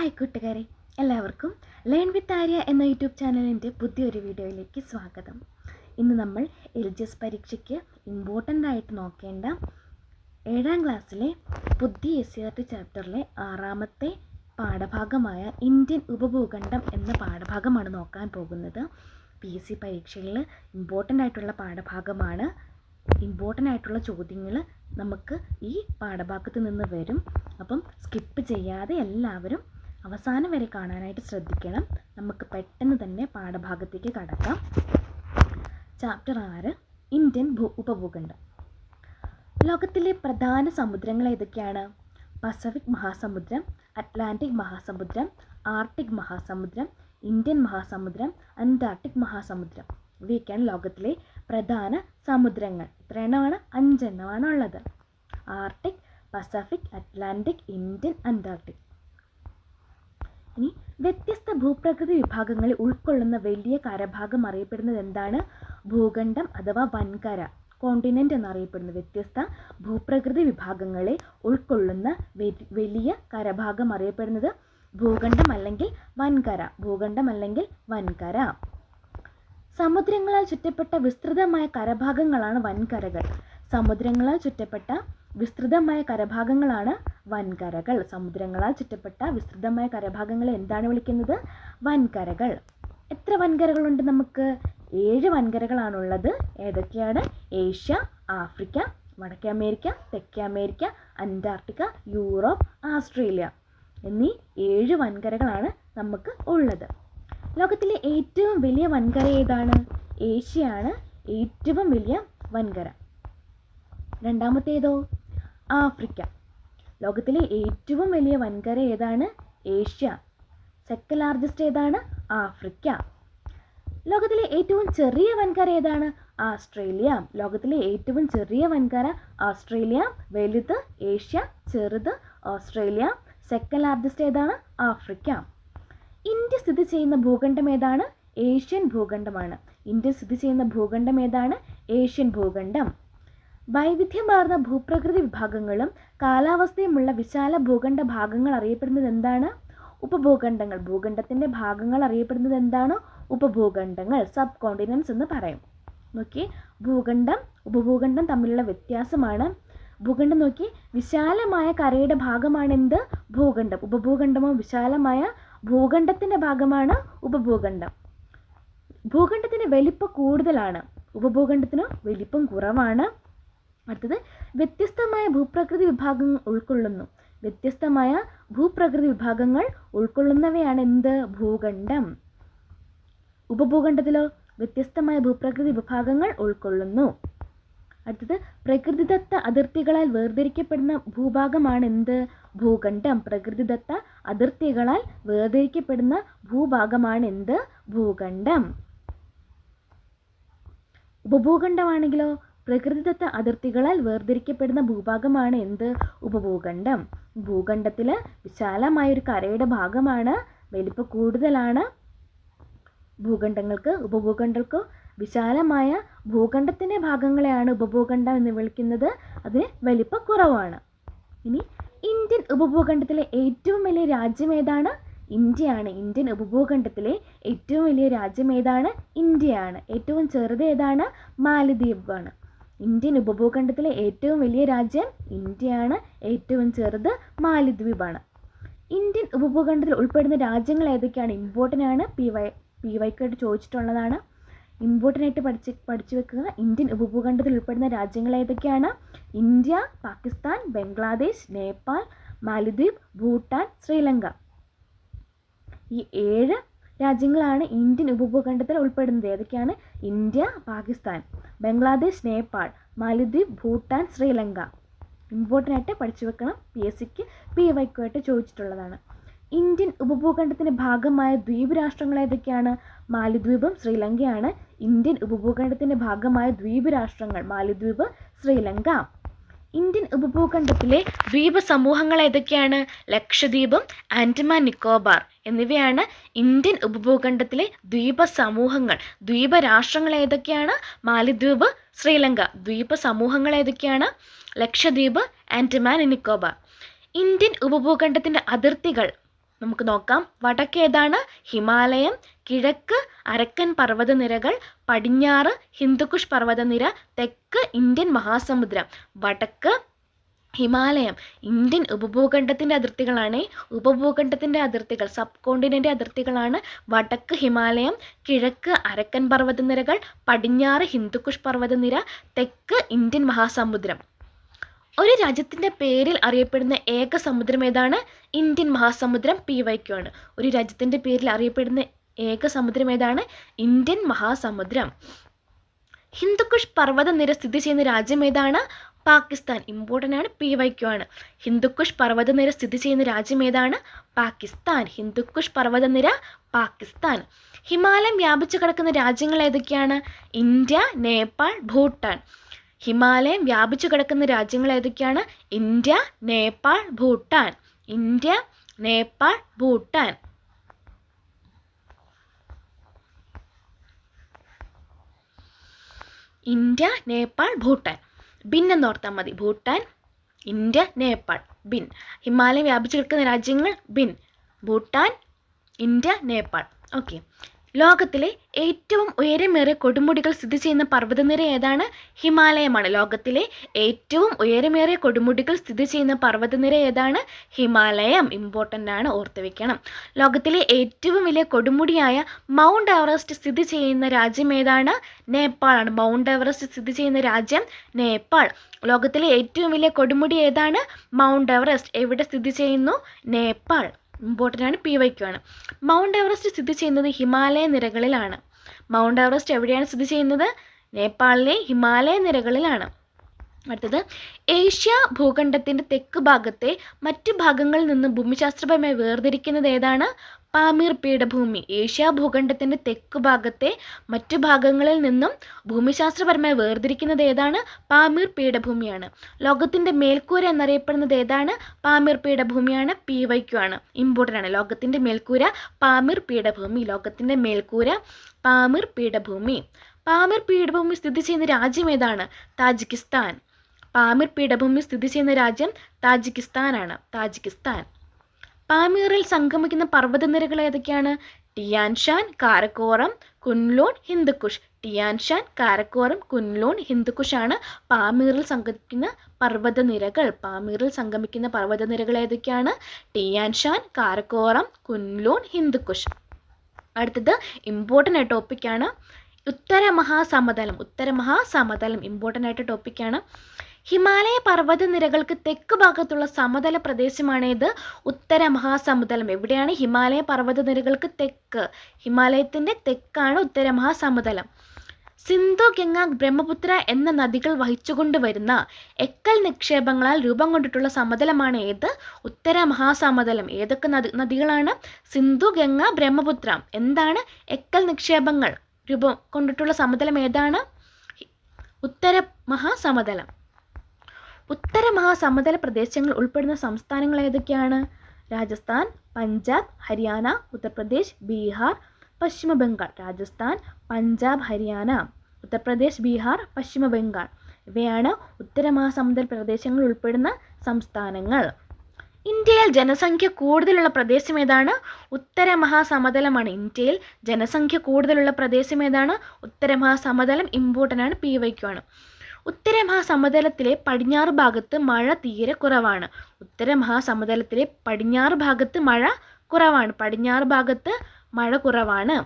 Hi കൂട്ടുകാരെ, എല്ലാവർക്കും learn with Arya എന്ന യൂട്യൂബ് ചാനലിൻ്റെ പുതിയൊരു വീഡിയോയിലേക്ക് സ്വാഗതം. ഇന്ന് നമ്മൾ LGS പരീക്ഷയ്ക്ക് ഇമ്പോർട്ടൻ്റ് ആയിട്ട് നോക്കേണ്ട 7ാം ക്ലാസ്സിലെ പുതിയ SCERT ചാപ്റ്ററിലെ 6ാമത്തെ പാഠഭാഗമായ ഇന്ത്യൻ ഉപഭൂഖണ്ഡം എന്ന പാഠഭാഗമാണ് നോക്കാൻ പോകുന്നത്. PSC പരീക്ഷയിൽ ഇമ്പോർട്ടൻ്റ് ആയിട്ടുള്ള പാഠഭാഗമാണ്. ഇമ്പോർട്ടൻ്റ് ആയിട്ടുള്ള ചോദ്യങ്ങൾ നമുക്ക് ഈ പാഠഭാഗത്ത് നിന്ന് വരും. അപ്പം സ്കിപ്പ് ചെയ്യാതെ എല്ലാവരും അവസാനം വരെ കാണാനായിട്ട് ശ്രദ്ധിക്കണം. നമുക്ക് പെട്ടെന്ന് തന്നെ പാഠഭാഗത്തേക്ക് കടക്കാം. ചാപ്റ്റർ 6 ഇന്ത്യൻ ഉപഭൂഖണ്ഡം. ലോകത്തിലെ പ്രധാന സമുദ്രങ്ങൾ ഏതൊക്കെയാണ്? പസഫിക് മഹാസമുദ്രം, അറ്റ്ലാന്റിക് മഹാസമുദ്രം, ആർട്ടിക് മഹാസമുദ്രം, ഇന്ത്യൻ മഹാസമുദ്രം, അന്റാർട്ടിക് മഹാസമുദ്രം. ഇവയൊക്കെയാണ് ലോകത്തിലെ പ്രധാന സമുദ്രങ്ങൾ. എത്ര എണ്ണമാണ്? 5 എണ്ണമാണ് ഉള്ളത്. Arctic, Pacific, Atlantic, Indian, Antarctic. ഇനി വ്യത്യസ്ത ഭൂപ്രകൃതി വിഭാഗങ്ങളെ ഉൾക്കൊള്ളുന്ന വലിയ കരഭാഗം അറിയപ്പെടുന്നത് എന്താണ്? ഭൂഖണ്ഡം അഥവാ വൻകര, കോണ്ടിനെൻ്റ് എന്നറിയപ്പെടുന്നു. വ്യത്യസ്ത ഭൂപ്രകൃതി വിഭാഗങ്ങളെ ഉൾക്കൊള്ളുന്ന വലിയ കരഭാഗം അറിയപ്പെടുന്നത് ഭൂഖണ്ഡം അല്ലെങ്കിൽ വൻകര. ഭൂഖണ്ഡം അല്ലെങ്കിൽ വൻകര. സമുദ്രങ്ങളാൽ ചുറ്റപ്പെട്ട വിസ്തൃതമായ കരഭാഗങ്ങളാണ് വൻകരകൾ. സമുദ്രങ്ങളാൽ ചുറ്റപ്പെട്ട വിസ്തൃതമായ കരഭാഗങ്ങളാണ് വൻകരകൾ. സമുദ്രങ്ങളാൽ ചുറ്റപ്പെട്ട വിസ്തൃതമായ കരഭാഗങ്ങളെ എന്താണ് വിളിക്കുന്നത്? വൻകരകൾ. എത്ര വൻകരകളുണ്ട് നമുക്ക്? 7 വൻകരകളാണുള്ളത്. ഏതൊക്കെയാണ്? ഏഷ്യ, ആഫ്രിക്ക, വടക്കേ അമേരിക്ക, തെക്കേ അമേരിക്ക, അന്റാർട്ടിക്ക, യൂറോപ്പ്, ഓസ്ട്രേലിയ എന്നീ 7 വൻകരകളാണ് നമുക്ക് ഉള്ളത്. ലോകത്തിലെ ഏറ്റവും വലിയ വൻകര ഏതാണ്? ഏഷ്യയാണ് ഏറ്റവും വലിയ വൻകര. രണ്ടാമത്തേതോ? ആഫ്രിക്ക. ലോകത്തിലെ ഏറ്റവും വലിയ വൻകര ഏതാണ്? ഏഷ്യ. സെക്കൻഡ് ലാർജസ്റ്റ് ഏതാണ്? ആഫ്രിക്ക. ലോകത്തിലെ ഏറ്റവും ചെറിയ വൻകര ഏതാണ്? ഓസ്ട്രേലിയ. ലോകത്തിലെ ഏറ്റവും ചെറിയ വൻകര ഓസ്ട്രേലിയ. വലുത് ഏഷ്യ, ചെറുത് ഓസ്ട്രേലിയ. സെക്കൻഡ് ലാർജസ്റ്റ് ഏതാണ്? ആഫ്രിക്ക. ഇന്ത്യ സ്ഥിതി ചെയ്യുന്ന ഭൂഖണ്ഡം ഏതാണ്? ഏഷ്യൻ ഭൂഖണ്ഡമാണ്. ഇന്ത്യ സ്ഥിതി ചെയ്യുന്ന ഭൂഖണ്ഡം ഏതാണ്? ഏഷ്യൻ ഭൂഖണ്ഡം. വൈവിധ്യമാർന്ന ഭൂപ്രകൃതി വിഭാഗങ്ങളും കാലാവസ്ഥയുമുള്ള വിശാല ഭൂഖണ്ഡ ഭാഗങ്ങൾ അറിയപ്പെടുന്നത് എന്താണ്? ഉപഭൂഖണ്ഡങ്ങൾ. ഭൂഖണ്ഡത്തിൻ്റെ ഭാഗങ്ങൾ അറിയപ്പെടുന്നത് എന്താണ്? ഉപഭൂഖണ്ഡങ്ങൾ, സബ് കോണ്ടിനെൻറ്റ്സ് എന്ന് പറയും. നോക്കി, ഭൂഖണ്ഡം ഉപഭൂഖണ്ഡം തമ്മിലുള്ള വ്യത്യാസമാണ്. ഭൂഖണ്ഡം നോക്കി, വിശാലമായ കരയുടെ ഭാഗമാണ് എന്ത്? ഭൂഖണ്ഡം. ഉപഭൂഖണ്ഡമോ വിശാലമായ ഭൂഖണ്ഡത്തിൻ്റെ ഭാഗമാണ് ഉപഭൂഖണ്ഡം. ഭൂഖണ്ഡത്തിന് വലിപ്പം കൂടുതലാണ്, ഉപഭൂഖണ്ഡത്തിന് വലിപ്പം കുറവാണ്. അടുത്തത്, വ്യത്യസ്തമായ ഭൂപ്രകൃതി വിഭാഗങ്ങൾ ഉൾക്കൊള്ളുന്നു. വ്യത്യസ്തമായ ഭൂപ്രകൃതി വിഭാഗങ്ങൾ ഉൾക്കൊള്ളുന്നവയാണ് എന്ത്? ഭൂഖണ്ഡം. ഉപഭൂഖണ്ഡത്തിലോ വ്യത്യസ്തമായ ഭൂപ്രകൃതി വിഭാഗങ്ങൾ ഉൾക്കൊള്ളുന്നു. അടുത്തത്, പ്രകൃതിദത്ത അതിർത്തികളാൽ വേർതിരിക്കപ്പെടുന്ന ഭൂഭാഗമാണ് എന്ത്? ഭൂഖണ്ഡം. പ്രകൃതിദത്ത അതിർത്തികളാൽ വേർതിരിക്കപ്പെടുന്ന ഭൂഭാഗമാണ് എന്ത്? ഭൂഖണ്ഡം. ഉപഭൂഖണ്ഡമാണെങ്കിലോ പ്രകൃതിദത്ത അതിർത്തികളാൽ വേർതിരിക്കപ്പെടുന്ന ഭൂഭാഗമാണ് എന്ത്? ഉപഭൂഖണ്ഡം. ഭൂഖണ്ഡത്തിൽ വിശാലമായൊരു കരയുടെ ഭാഗമാണ്, വലിപ്പം കൂടുതലാണ്. ഭൂഖണ്ഡങ്ങൾക്ക് ഉപഭൂഖണ്ഡങ്ങൾക്കോ വിശാലമായ ഭൂഖണ്ഡത്തിൻ്റെ ഭാഗങ്ങളെയാണ് ഉപഭൂഖണ്ഡം എന്ന് വിളിക്കുന്നത്. അതിന് വലിപ്പം കുറവാണ്. ഇനി ഇന്ത്യൻ ഉപഭൂഖണ്ഡത്തിലെ ഏറ്റവും വലിയ രാജ്യം ഏതാണ്? ഇന്ത്യയാണ്. ഇന്ത്യൻ ഉപഭൂഖണ്ഡത്തിലെ ഏറ്റവും വലിയ രാജ്യം ഏതാണ്? ഇന്ത്യയാണ്. ഏറ്റവും ചെറുത് ഏതാണ്? മാലദ്വീപാണ്. ഇന്ത്യൻ ഉപഭൂഖണ്ഡത്തിലെ ഏറ്റവും വലിയ രാജ്യം ഇന്ത്യയാണ്. ഏറ്റവും ചെറുത് മാലദ്വീപാണ്. ഇന്ത്യൻ ഉപഭൂഖണ്ഡത്തിൽ ഉൾപ്പെടുന്ന രാജ്യങ്ങൾ ഏതൊക്കെയാണ്? ഇമ്പോർട്ടൻ്റ് ആണ്. PYക്കായിട്ട് ചോദിച്ചിട്ടുള്ളതാണ്. ഇമ്പോർട്ടൻ്റ് ആയിട്ട് പഠിച്ചു വെക്കുക. ഇന്ത്യൻ ഉപഭൂഖണ്ഡത്തിൽ ഉൾപ്പെടുന്ന രാജ്യങ്ങൾ ഏതൊക്കെയാണ്? ഇന്ത്യ, പാകിസ്ഥാൻ, ബംഗ്ലാദേശ്, നേപ്പാൾ, മാലദ്വീപ്, ഭൂട്ടാൻ, ശ്രീലങ്ക. ഈ 7 രാജ്യങ്ങളാണ് ഇന്ത്യൻ ഉപഭൂഖണ്ഡത്തിൽ ഉൾപ്പെടുന്നത്. ഏതൊക്കെയാണ്? ഇന്ത്യ, പാകിസ്ഥാൻ, ബംഗ്ലാദേശ്, നേപ്പാൾ, മാലദ്വീപ്, ഭൂട്ടാൻ, ശ്രീലങ്ക. ഇമ്പോർട്ടൻ്റ് ആയിട്ട് പഠിച്ചു വെക്കണം. PSCക്ക് PYക്കായിട്ട് ചോദിച്ചിട്ടുള്ളതാണ്. ഇന്ത്യൻ ഉപഭൂഖണ്ഡത്തിൻ്റെ ഭാഗമായ ദ്വീപ് രാഷ്ട്രങ്ങൾ ഏതൊക്കെയാണ്? മാലദ്വീപും ശ്രീലങ്കയാണ് ഇന്ത്യൻ ഉപഭൂഖണ്ഡത്തിൻ്റെ ഭാഗമായ ദ്വീപ് രാഷ്ട്രങ്ങൾ. മാലദ്വീപ്, ശ്രീലങ്ക. ഇന്ത്യൻ ഉപഭൂഖണ്ഡത്തിലെ ദ്വീപ സമൂഹങ്ങൾ ഏതൊക്കെയാണ്? ലക്ഷദ്വീപും ആൻഡമാൻ നിക്കോബാർ എന്നിവയാണ് ഇന്ത്യൻ ഉപഭൂഖണ്ഡത്തിലെ ദ്വീപ സമൂഹങ്ങൾ. ദ്വീപ രാഷ്ട്രങ്ങൾ ഏതൊക്കെയാണ്? മാലദ്വീപ്, ശ്രീലങ്ക. ദ്വീപ സമൂഹങ്ങൾ ഏതൊക്കെയാണ്? ലക്ഷദ്വീപ്, ആൻഡമാൻ നിക്കോബാർ. ഇന്ത്യൻ ഉപഭൂഖണ്ഡത്തിൻ്റെ അതിർത്തികൾ നമുക്ക് നോക്കാം. വടക്ക് ഏതാണ്? ഹിമാലയം. കിഴക്ക് അരക്കൻ പർവ്വതനിരകൾ. പടിഞ്ഞാറ് ഹിന്ദുക്കുഷ് പർവ്വതനിര. തെക്ക് ഇന്ത്യൻ മഹാസമുദ്രം. വടക്ക് ഹിമാലയം ഇന്ത്യൻ ഉപഭൂഖണ്ഡത്തിൻ്റെ അതിർത്തികളാണ്. ഉപഭൂഖണ്ഡത്തിൻ്റെ അതിർത്തികൾ, സബ് കോണ്ടിനെൻ്റ് അതിർത്തികളാണ് വടക്ക് ഹിമാലയം, കിഴക്ക് അരക്കൻ പർവ്വതനിരകൾ, പടിഞ്ഞാറ് ഹിന്ദുക്കുഷ് പർവ്വതനിര, തെക്ക് ഇന്ത്യൻ മഹാസമുദ്രം. ഒരു രാജ്യത്തിൻ്റെ പേരിൽ അറിയപ്പെടുന്ന ഏക സമുദ്രം ഏതാണ്? ഇന്ത്യൻ മഹാസമുദ്രം. PYQ ആണ്. ഒരു രാജ്യത്തിൻ്റെ പേരിൽ അറിയപ്പെടുന്ന ഏക സമുദ്രം ഏതാണ്? ഇന്ത്യൻ മഹാസമുദ്രം. ഹിന്ദുക്കുഷ് പർവ്വതനിര സ്ഥിതി ചെയ്യുന്ന രാജ്യം ഏതാണ്? പാകിസ്ഥാൻ. ഇമ്പോർട്ടൻ്റ് ആണ്, PYQ ആണ്. ഹിന്ദുക്കുഷ് പർവ്വതനിര സ്ഥിതി ചെയ്യുന്ന രാജ്യം ഏതാണ്? പാകിസ്ഥാൻ. ഹിന്ദുക്കുഷ് പർവ്വതനിര പാകിസ്ഥാൻ. ഹിമാലയം വ്യാപിച്ചു കിടക്കുന്ന രാജ്യങ്ങൾ ഏതൊക്കെയാണ്? ഇന്ത്യ, നേപ്പാൾ, ഭൂട്ടാൻ. ഹിമാലയം വ്യാപിച്ചു കിടക്കുന്ന രാജ്യങ്ങൾ ഏതൊക്കെയാണ്? India, Nepal, Bhutan. India, Nepal, Bhutan. India, Nepal, Bhutan. BIN എന്നോർത്താൽ മതി. ഭൂട്ടാൻ, ഇന്ത്യ, നേപ്പാൾ. ബിൻ. ഹിമാലയം വ്യാപിച്ചു കിടക്കുന്ന രാജ്യങ്ങൾ BIN. Bhutan, India, Nepal. Okay. ലോകത്തിലെ ഏറ്റവും ഉയരമേറിയ കൊടുമുടികൾ സ്ഥിതി ചെയ്യുന്ന പർവ്വതനിര ഏതാണ്? ഹിമാലയമാണ്. ലോകത്തിലെ ഏറ്റവും ഉയരമേറിയ കൊടുമുടികൾ സ്ഥിതി ചെയ്യുന്ന പർവ്വതനിര ഏതാണ്? ഹിമാലയം. ഇമ്പോർട്ടൻ്റ് ആണ്, ഓർത്ത് വെക്കണം. ലോകത്തിലെ ഏറ്റവും വലിയ കൊടുമുടിയായ മൗണ്ട് എവറസ്റ്റ് സ്ഥിതി ചെയ്യുന്ന രാജ്യം ഏതാണ്? നേപ്പാളാണ്. മൗണ്ട് എവറസ്റ്റ് സ്ഥിതി ചെയ്യുന്ന രാജ്യം നേപ്പാൾ. ലോകത്തിലെ ഏറ്റവും വലിയ കൊടുമുടി ഏതാണ്? Mount Everest. എവിടെ സ്ഥിതി ചെയ്യുന്നു? നേപ്പാൾ. ഇമ്പോർട്ടൻ്റ് ആണ്, PYQ ആണ്. മൗണ്ട് എവറസ്റ്റ് സ്ഥിതി ചെയ്യുന്നത് ഹിമാലയ നിരകളിലാണ്. മൗണ്ട് എവറസ്റ്റ് എവിടെയാണ് സ്ഥിതി ചെയ്യുന്നത്? നേപ്പാളിലെ ഹിമാലയ നിരകളിലാണ്. അടുത്തത്, ഏഷ്യ ഭൂഖണ്ഡത്തിൻ്റെ തെക്ക് ഭാഗത്തെ മറ്റു ഭാഗങ്ങളിൽ നിന്നും ഭൂമിശാസ്ത്രപരമായി വേർതിരിക്കുന്നത് ഏതാണ്? പാമീർ പീഠഭൂമി. ഏഷ്യ ഭൂഖണ്ഡത്തിൻ്റെ തെക്ക് ഭാഗത്തെ മറ്റു ഭാഗങ്ങളിൽ നിന്നും ഭൂമിശാസ്ത്രപരമായി വേർതിരിക്കുന്നത് ഏതാണ്? പാമീർ പീഠഭൂമിയാണ്. ലോകത്തിൻ്റെ മേൽക്കൂര എന്നറിയപ്പെടുന്നത് ഏതാണ്? പാമീർ പീഠഭൂമിയാണ്. PYQ ആണ്. ഇമ്പോർട്ടൻ്റ് ആണ്. ലോകത്തിൻ്റെ മേൽക്കൂര പാമീർ പീഠഭൂമി. ലോകത്തിൻ്റെ മേൽക്കൂര പാമീർ പീഠഭൂമി. പാമീർ പീഠഭൂമി സ്ഥിതി ചെയ്യുന്ന രാജ്യം ഏതാണ്? താജിക്കിസ്ഥാൻ. പാമീർ പീഠഭൂമി സ്ഥിതി ചെയ്യുന്ന രാജ്യം താജിക്കിസ്ഥാനാണ്. താജിക്കിസ്ഥാൻ. പാമീറിൽ സംഗമിക്കുന്ന പർവ്വതനിരകൾ ഏതൊക്കെയാണ്? ടിയാൻഷാൻ, കാരക്കോറം, കുൻലൂൺ, ഹിന്ദുക്കുഷ്. ടിയാൻഷാൻ, കാരക്കോറം, കുൻലൂൺ, ഹിന്ദുക്കുഷ് ആണ് പാമീറിൽ സംഗമിക്കുന്ന പർവ്വതനിരകൾ. പാമീറിൽ സംഗമിക്കുന്ന പർവ്വതനിരകൾ ഏതൊക്കെയാണ്? ടിയാൻഷാൻ, കാരക്കോറം, കുൻലൂൺ, ഹിന്ദുക്കുഷ്. അടുത്തത് ഇമ്പോർട്ടൻ്റ് ആയ ടോപ്പിക്കാണ് ഉത്തര മഹാസമതലം. ഉത്തര മഹാസമതലം ഇമ്പോർട്ടൻ്റ് ആയിട്ട് ടോപ്പിക്കാണ്. ഹിമാലയ പർവ്വതനിരകൾക്ക് തെക്ക് ഭാഗത്തുള്ള സമതല പ്രദേശമാണേത്? ഉത്തര മഹാസമതലം. എവിടെയാണ് ഹിമാലയ പർവ്വതനിരകൾക്ക് തെക്ക്? ഹിമാലയത്തിൻ്റെ തെക്കാണ് ഉത്തര മഹാസമതലം. സിന്ധു, ഗംഗ, ബ്രഹ്മപുത്ര എന്ന നദികൾ വഹിച്ചുകൊണ്ട് വരുന്ന എക്കൽ നിക്ഷേപങ്ങളാൽ രൂപം കൊണ്ടിട്ടുള്ള സമതലമാണ് ഏത്? ഉത്തര മഹാസമതലം. ഏതൊക്കെ നദികളാണ്? സിന്ധു, ഗംഗ, ബ്രഹ്മപുത്ര. എന്താണ് എക്കൽ നിക്ഷേപങ്ങൾ രൂപം കൊണ്ടിട്ടുള്ള സമതലം ഏതാണ്? ഉത്തര മഹാസമതലം. ഉത്തര മഹാസമതല പ്രദേശങ്ങൾ ഉൾപ്പെടുന്ന സംസ്ഥാനങ്ങൾ ഏതൊക്കെയാണ്? രാജസ്ഥാൻ, പഞ്ചാബ്, ഹരിയാന, ഉത്തർപ്രദേശ്, ബീഹാർ, പശ്ചിമ ബംഗാൾ. രാജസ്ഥാൻ, പഞ്ചാബ്, ഹരിയാന, ഉത്തർപ്രദേശ്, ബീഹാർ, പശ്ചിമ ബംഗാൾ. ഇവയാണ് ഉത്തര മഹാസമതല പ്രദേശങ്ങൾ ഉൾപ്പെടുന്ന സംസ്ഥാനങ്ങൾ. ഇന്ത്യയിൽ ജനസംഖ്യ കൂടുതലുള്ള പ്രദേശം ഏതാണ്? ഉത്തര മഹാസമതലമാണ്. ഇന്ത്യയിൽ ജനസംഖ്യ കൂടുതലുള്ള പ്രദേശം ഏതാണ്? ഉത്തര മഹാസമതലം. ഇമ്പോർട്ടൻ്റ് ആണ്, PYQ ആണ്. ഉത്തര മഹാസമതലത്തിലെ പടിഞ്ഞാറ് ഭാഗത്ത് മഴ തീരെ കുറവാണ്. ഉത്തര മഹാസമതലത്തിലെ പടിഞ്ഞാറ് ഭാഗത്ത് മഴ കുറവാണ്. പടിഞ്ഞാറ് ഭാഗത്ത് മഴ കുറവാണ്.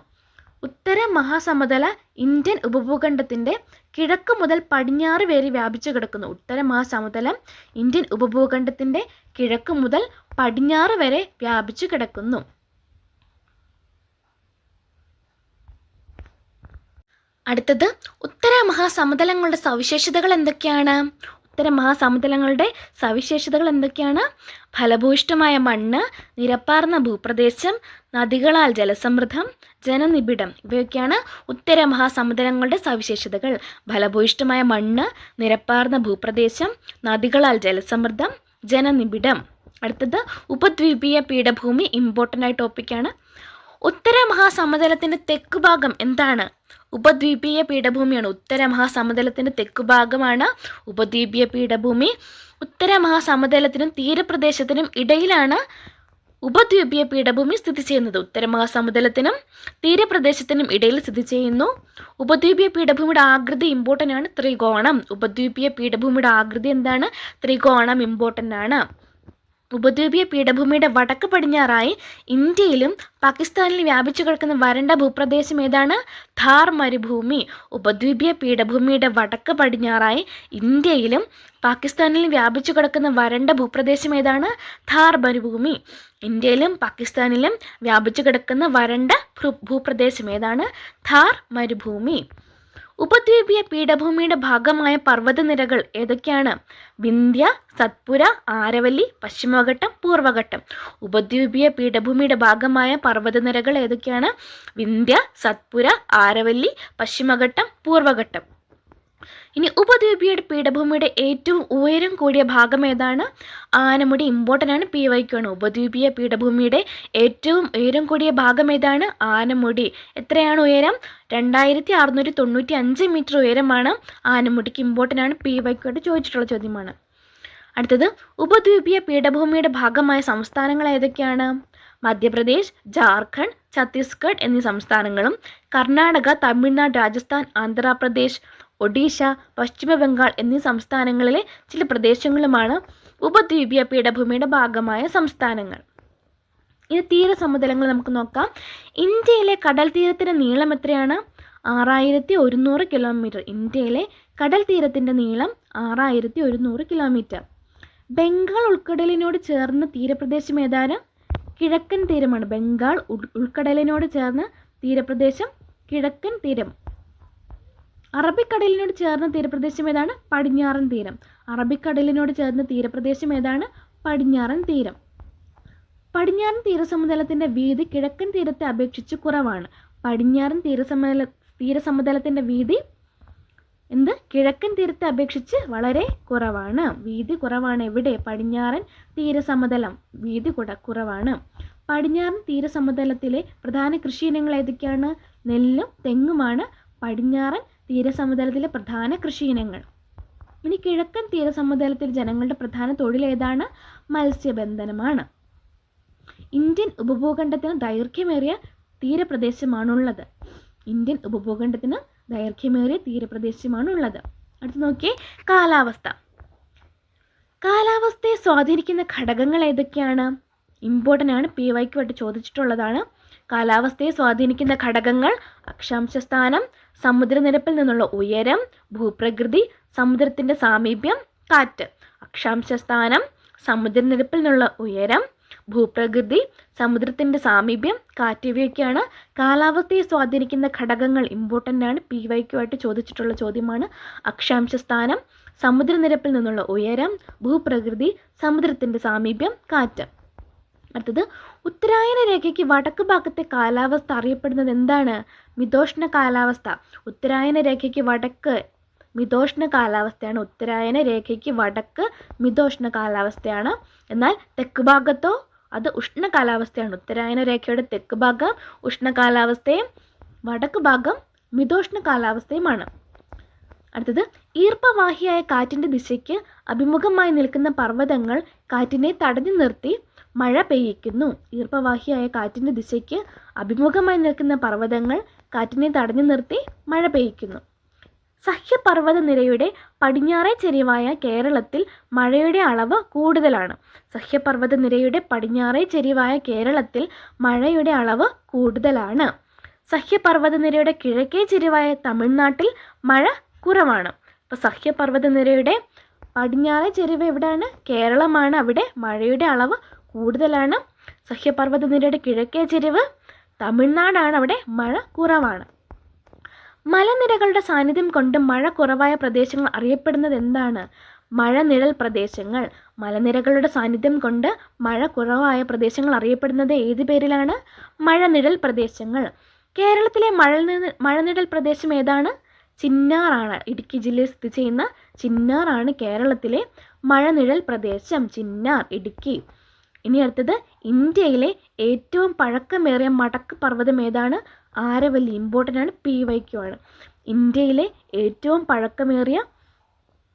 ഉത്തര മഹാസമതല ഇന്ത്യൻ ഉപഭൂഖണ്ഡത്തിൻ്റെ കിഴക്ക് മുതൽ പടിഞ്ഞാറ് വരെ വ്യാപിച്ചു കിടക്കുന്നു. ഉത്തര മഹാസമതലം ഇന്ത്യൻ ഉപഭൂഖണ്ഡത്തിൻ്റെ കിഴക്ക് മുതൽ പടിഞ്ഞാറ് വരെ വ്യാപിച്ചു കിടക്കുന്നു. അടുത്തത്, ഉത്തര മഹാസമതലങ്ങളുടെ സവിശേഷതകൾ എന്തൊക്കെയാണ്? ഉത്തര മഹാസമതലങ്ങളുടെ സവിശേഷതകൾ എന്തൊക്കെയാണ്? ഫലഭൂയിഷ്ഠമായ മണ്ണ്, നിരപ്പാർന്ന ഭൂപ്രദേശം, നദികളാൽ ജലസമൃദ്ധം, ജനനിബിഡം. ഇവയൊക്കെയാണ് ഉത്തര മഹാസമതലങ്ങളുടെ സവിശേഷതകൾ. ഫലഭൂയിഷ്ഠമായ മണ്ണ്, നിരപ്പാർന്ന ഭൂപ്രദേശം, നദികളാൽ ജലസമൃദ്ധം, ജനനിബിഡം. അടുത്തത്, ഉപദ്വീപീയ പീഠഭൂമി. ഇമ്പോർട്ടൻ്റ് ആയ ടോപ്പിക്കാണ്. ഉത്തര മഹാസമതലത്തിൻ്റെ തെക്ക് ഭാഗം എന്താണ്? ഉപദ്വീപീയ പീഠഭൂമിയാണ്. ഉത്തര മഹാസമതലത്തിൻ്റെ തെക്ക് ഭാഗമാണ് ഉപദ്വീപീയ പീഠഭൂമി. ഉത്തര മഹാസമതലത്തിനും തീരപ്രദേശത്തിനും ഇടയിലാണ് ഉപദ്വീപീയ പീഠഭൂമി സ്ഥിതി ചെയ്യുന്നത്? ഉത്തരമഹാസമുദ്രത്തിനും തീരപ്രദേശത്തിനും ഇടയിൽ സ്ഥിതി ചെയ്യുന്നു. ഉപദ്വീപീയ പീഠഭൂമിയുടെ ആകൃതി ഇമ്പോർട്ടൻ്റ് ആണ്, ത്രികോണം. ഉപദ്വീപീയ പീഠഭൂമിയുടെ ആകൃതി എന്താണ്? ത്രികോണം, ഇമ്പോർട്ടൻ്റ് ആണ്. ഉപദ്വീപീയ പീഠഭൂമിയുടെ വടക്ക് പടിഞ്ഞാറായി ഇന്ത്യയിലും പാകിസ്ഥാനിലും വ്യാപിച്ചു കിടക്കുന്ന വരണ്ട ഭൂപ്രദേശം ഏതാണ്? ഥാർ മരുഭൂമി. ഉപദ്വീപീയ പീഠഭൂമിയുടെ വടക്ക് പടിഞ്ഞാറായി ഇന്ത്യയിലും പാകിസ്ഥാനിലും വ്യാപിച്ചു കിടക്കുന്ന വരണ്ട ഭൂപ്രദേശം ഏതാണ്? ഥാർ മരുഭൂമി. ഇന്ത്യയിലും പാകിസ്ഥാനിലും വ്യാപിച്ചു കിടക്കുന്ന വരണ്ട ഭൂപ്രദേശം ഏതാണ്? ഥാർ മരുഭൂമി. ഉപദ്വീപീയ പീഠഭൂമിയുടെ ഭാഗമായ പർവ്വതനിരകൾ ഏതൊക്കെയാണ്? വിന്ധ്യ, സത്പുര, ആരവല്ലി, പശ്ചിമഘട്ടം, പൂർവ്വഘട്ടം. ഉപദ്വീപീയ പീഠഭൂമിയുടെ ഭാഗമായ പർവ്വതനിരകൾ ഏതൊക്കെയാണ്? വിന്ധ്യ, സത്പുര, ആരവല്ലി, പശ്ചിമഘട്ടം, പൂർവ്വഘട്ടം. ഇനി ഉപദ്വീപീയ പീഠഭൂമിയുടെ ഏറ്റവും ഉയരം കൂടിയ ഭാഗം ഏതാണ്? ആനമുടി, ഇമ്പോർട്ടൻ്റ് ആണ്, PYQ ആണ്. ഉപദ്വീപീയ പീഠഭൂമിയുടെ ഏറ്റവും ഉയരം കൂടിയ ഭാഗം ഏതാണ്? ആനമുടി. എത്രയാണ് ഉയരം? 2695 മീറ്റർ ഉയരമാണ് ആനമുടിക്ക്. ഇമ്പോർട്ടൻ്റ് ആണ്, PYQ ആയിട്ട് ചോദിച്ചിട്ടുള്ള ചോദ്യമാണ്. അടുത്തത്, ഉപദ്വീപീയ പീഠഭൂമിയുടെ ഭാഗമായ സംസ്ഥാനങ്ങൾ ഏതൊക്കെയാണ്? മധ്യപ്രദേശ്, ജാർഖണ്ഡ്, ഛത്തീസ്ഗഡ് എന്നീ സംസ്ഥാനങ്ങളും കർണാടക, തമിഴ്നാട്, രാജസ്ഥാൻ, ആന്ധ്രാപ്രദേശ്, ഒഡീഷ, പശ്ചിമ ബംഗാൾ എന്നീ സംസ്ഥാനങ്ങളിലെ ചില പ്രദേശങ്ങളുമാണ് ഉപദ്വീപീയ പീഠഭൂമിയുടെ ഭാഗമായ സംസ്ഥാനങ്ങൾ. ഇനി തീരസമതലങ്ങൾ നമുക്ക് നോക്കാം. ഇന്ത്യയിലെ കടൽ തീരത്തിൻ്റെ നീളം എത്രയാണ്? 6100 കിലോമീറ്റർ. ഇന്ത്യയിലെ കടൽ തീരത്തിൻ്റെ നീളം 6100 കിലോമീറ്റർ. ബംഗാൾ ഉൾക്കടലിനോട് ചേർന്ന തീരപ്രദേശം ഏതാണ്? കിഴക്കൻ തീരമാണ്. ബംഗാൾ ഉൾക്കടലിനോട് ചേർന്ന തീരപ്രദേശം കിഴക്കൻ തീരം. അറബിക്കടലിനോട് ചേർന്ന തീരപ്രദേശം ഏതാണ്? പടിഞ്ഞാറൻ തീരം. അറബിക്കടലിനോട് ചേർന്ന തീരപ്രദേശം ഏതാണ്? പടിഞ്ഞാറൻ തീരം. പടിഞ്ഞാറൻ തീരസമതലത്തിൻ്റെ വീതി കിഴക്കൻ തീരത്തെ അപേക്ഷിച്ച് കുറവാണ്. പടിഞ്ഞാറൻ തീരസമതലത്തിൻ്റെ വീതി കിഴക്കൻ തീരത്തെ അപേക്ഷിച്ച് വളരെ കുറവാണ്. വീതി കുറവാണ്. എവിടെ? പടിഞ്ഞാറൻ തീരസമതലം. വീതി കുറവാണ്. പടിഞ്ഞാറൻ തീരസമതലത്തിലെ പ്രധാന കൃഷി ഇനങ്ങൾ ഏതൊക്കെയാണ്? നെല്ലും തെങ്ങുമാണ് പടിഞ്ഞാറൻ തീരസമതലത്തിലെ പ്രധാന കൃഷി ഇനങ്ങൾ. ഇനി കിഴക്കൻ തീരസമതലത്തിൽ ജനങ്ങളുടെ പ്രധാന തൊഴിൽ ഏതാണ്? മത്സ്യബന്ധനമാണ്. ഇന്ത്യൻ ഉപഭൂഖണ്ഡത്തിന് ദൈർഘ്യമേറിയ തീരപ്രദേശമാണുള്ളത്. ഇന്ത്യൻ ഉപഭൂഖണ്ഡത്തിന് ദൈർഘ്യമേറിയ തീരപ്രദേശമാണുള്ളത്. അടുത്ത് നോക്കിയേ, കാലാവസ്ഥ. കാലാവസ്ഥയെ സ്വാധീനിക്കുന്ന ഘടകങ്ങൾ ഏതൊക്കെയാണ്? ഇമ്പോർട്ടൻ്റ് ആണ്, PYQ ആയിട്ട് ചോദിച്ചിട്ടുള്ളതാണ്. കാലാവസ്ഥയെ സ്വാധീനിക്കുന്ന ഘടകങ്ങൾ: അക്ഷാംശസ്ഥാനം, സമുദ്രനിരപ്പിൽ നിന്നുള്ള ഉയരം, ഭൂപ്രകൃതി, സമുദ്രത്തിൻ്റെ സാമീപ്യം, കാറ്റ്. അക്ഷാംശസ്ഥാനം, സമുദ്രനിരപ്പിൽ നിന്നുള്ള ഉയരം, ഭൂപ്രകൃതി, സമുദ്രത്തിൻ്റെ സാമീപ്യം, കാറ്റ്. ഇവയൊക്കെയാണ് കാലാവസ്ഥയെ സ്വാധീനിക്കുന്ന ഘടകങ്ങൾ. ഇമ്പോർട്ടൻ്റ് ആണ്, PYQ ആയിട്ട് ചോദിച്ചിട്ടുള്ള ചോദ്യമാണ്. അക്ഷാംശസ്ഥാനം, സമുദ്രനിരപ്പിൽ നിന്നുള്ള ഉയരം, ഭൂപ്രകൃതി, സമുദ്രത്തിൻ്റെ സാമീപ്യം, കാറ്റ്. അടുത്തത്, ഉത്തരായന രേഖയ്ക്ക് വടക്ക് ഭാഗത്തെ കാലാവസ്ഥ അറിയപ്പെടുന്നത് എന്താണ്? മിതോഷ്ണ കാലാവസ്ഥ. ഉത്തരായന രേഖയ്ക്ക് വടക്ക് മിതോഷ്ണ കാലാവസ്ഥയാണ്. ഉത്തരായന രേഖയ്ക്ക് വടക്ക് മിതോഷ്ണ കാലാവസ്ഥയാണ്. എന്നാൽ തെക്ക് ഭാഗത്തോ അത് ഉഷ്ണ കാലാവസ്ഥയാണ്. ഉത്തരായന രേഖയുടെ തെക്ക് ഭാഗം ഉഷ്ണകാലാവസ്ഥയും വടക്ക് ഭാഗം മിതോഷ്ണ കാലാവസ്ഥയുമാണ്. അടുത്തത്, ഈർപ്പവാഹിയായ കാറ്റിൻ്റെ ദിശയ്ക്ക് അഭിമുഖമായി നിൽക്കുന്ന പർവ്വതങ്ങൾ കാറ്റിനെ തടഞ്ഞു നിർത്തി മഴ പെയ്യിക്കുന്നു. ഈർപ്പവാഹിയായ കാറ്റിൻ്റെ ദിശയ്ക്ക് അഭിമുഖമായി നിൽക്കുന്ന പർവ്വതങ്ങൾ കാറ്റിനെ തടഞ്ഞു നിർത്തി മഴ പെയ്യിക്കുന്നു. സഹ്യപർവ്വത നിരയുടെ പടിഞ്ഞാറേ ചെരിവായ കേരളത്തിൽ മഴയുടെ അളവ് കൂടുതലാണ്. സഹ്യപർവ്വത നിരയുടെ പടിഞ്ഞാറേ ചെരിവായ കേരളത്തിൽ മഴയുടെ അളവ് കൂടുതലാണ്. സഹ്യപർവ്വത നിരയുടെ കിഴക്കേ ചെരിവായ തമിഴ്നാട്ടിൽ മഴ കുറവാണ്. അപ്പോൾ സഹ്യപർവ്വത നിരയുടെ പടിഞ്ഞാറേ ചെരിവ് എവിടെയാണ്? കേരളമാണ്. അവിടെ മഴയുടെ അളവ് കൂടുതലാണ്. സഹ്യപർവ്വത നിരയുടെ കിഴക്കേ ചെരിവ് തമിഴ്നാടാണ്. അവിടെ മഴ കുറവാണ്. മലനിരകളുടെ സാന്നിധ്യം കൊണ്ട് മഴ കുറവായ പ്രദേശങ്ങൾ അറിയപ്പെടുന്നത് എന്താണ്? മഴനിഴൽ പ്രദേശങ്ങൾ. മലനിരകളുടെ സാന്നിധ്യം കൊണ്ട് മഴ കുറവായ പ്രദേശങ്ങൾ അറിയപ്പെടുന്നത് ഏത് പേരിലാണ്? മഴനിഴൽ പ്രദേശങ്ങൾ. കേരളത്തിലെ മഴനിഴൽ പ്രദേശം ഏതാണ്? ചിന്നാറാണ്. ഇടുക്കി ജില്ലയിൽ സ്ഥിതി ചെയ്യുന്ന ചിന്നാറാണ് കേരളത്തിലെ മഴനിഴൽ പ്രദേശം. ചിന്നാർ, ഇടുക്കി. ഇനി അടുത്തത്, ഇന്ത്യയിലെ ഏറ്റവും പഴക്കമേറിയ മടക്ക് പർവ്വതം ഏതാണ്? ആരവല്ലി. ഇമ്പോർട്ടൻ്റ് ആണ്, PYQ ആണ്. ഇന്ത്യയിലെ ഏറ്റവും പഴക്കമേറിയ